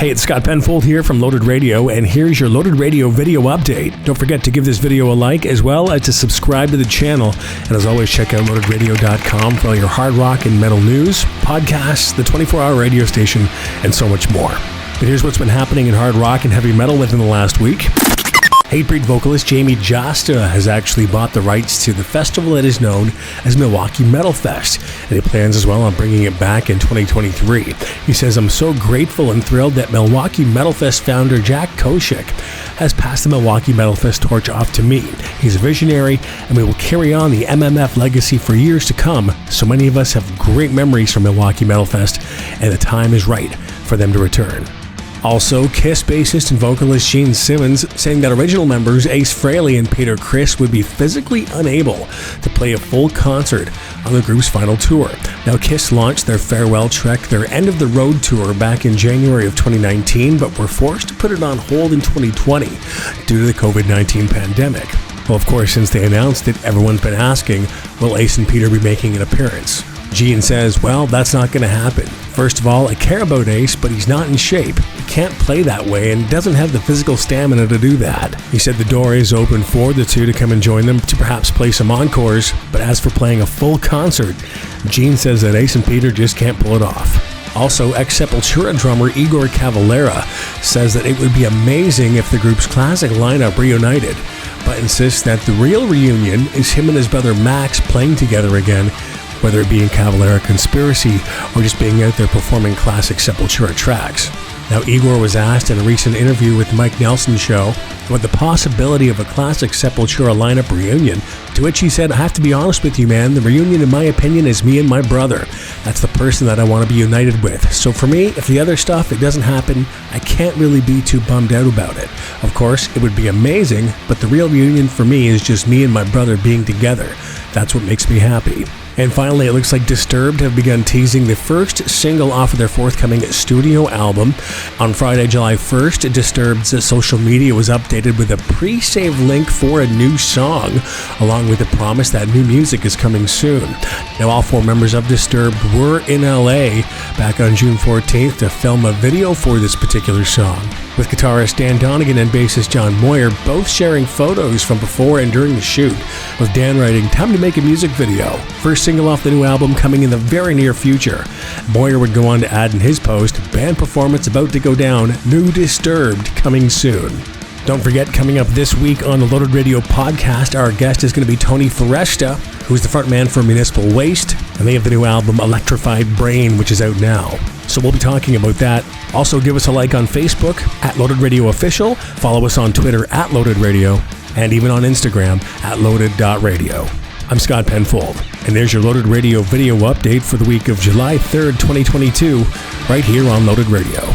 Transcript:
Hey, it's Scott Penfold here from Loaded Radio, and here's your Loaded Radio video update. Don't forget to give this video a like, as well as to subscribe to the channel. And as always, check out loadedradio.com for all your hard rock and metal news, podcasts, the 24-hour radio station, and so much more. But here's what's been happening in hard rock and heavy metal within the last week. Hatebreed vocalist Jamey Jasta has actually bought the rights to the festival that is known as Milwaukee Metalfest, and he plans as well on bringing it back in 2023. He says, "I'm so grateful and thrilled that Milwaukee Metalfest founder Jack Koshik has passed the Milwaukee Metalfest torch off to me. He's a visionary, and we will carry on the MMF legacy for years to come. So many of us have great memories from Milwaukee Metalfest, and the time is right for them to return." Also, Kiss bassist and vocalist Gene Simmons saying that original members Ace Frehley and Criss would be physically unable to play a full concert on the group's final tour. Now, Kiss launched their farewell trek, their end of the road tour, back in January of 2019, but were forced to put it on hold in 2020 due to the COVID-19 pandemic. Well, of course, since they announced it, everyone's been asking, will Ace and Peter be making an appearance? Gene says, well, that's not going to happen. First of all, I care about Ace, but he's not in shape. He can't play that way and doesn't have the physical stamina to do that. He said the door is open for the two to come and join them to perhaps play some encores, but as for playing a full concert, Gene says that Ace and Peter just can't pull it off. Also, ex-Sepultura drummer Igor Cavalera says that it would be amazing if the group's classic lineup reunited, but insists that the real reunion is him and his brother Max playing together again, whether it be in Cavalera Conspiracy or just being out there performing classic Sepultura tracks. Now, Igor was asked in a recent interview with the Mike Nelson Show about the possibility of a classic Sepultura lineup reunion, to which he said, I have to be honest with you, man, the reunion in my opinion is me and my brother. That's the person that I want to be united with. So for me, if the other stuff, it doesn't happen, I can't really be too bummed out about it. Of course, it would be amazing, but the real reunion for me is just me and my brother being together. That's what makes me happy. And finally, it looks like Disturbed have begun teasing the first single off of their forthcoming studio album. On Friday, July 1st, Disturbed's social media was updated with a pre-save link for a new song, along with the promise that new music is coming soon. Now, all four members of Disturbed were in LA back on June 14th to film a video for this particular song, with guitarist Dan Donegan and bassist John Moyer both sharing photos from before and during the shoot, with Dan writing, "Time to make a music video. First single off the new album coming in the very near future." Moyer would go on to add in his post, "Band performance about to go down, new Disturbed coming soon." Don't forget, coming up this week on the Loaded Radio podcast, our guest is going to be Tony Foresta, who's the frontman for Municipal Waste, and they have the new album Electrified Brain, which is out now. So we'll be talking about that. Also, give us a like on Facebook at Loaded Radio Official, follow us on Twitter at Loaded Radio, and even on Instagram at loaded.radio. I'm Scott Penfold, and there's your Loaded Radio video update for the week of July 3rd, 2022, right here on Loaded Radio.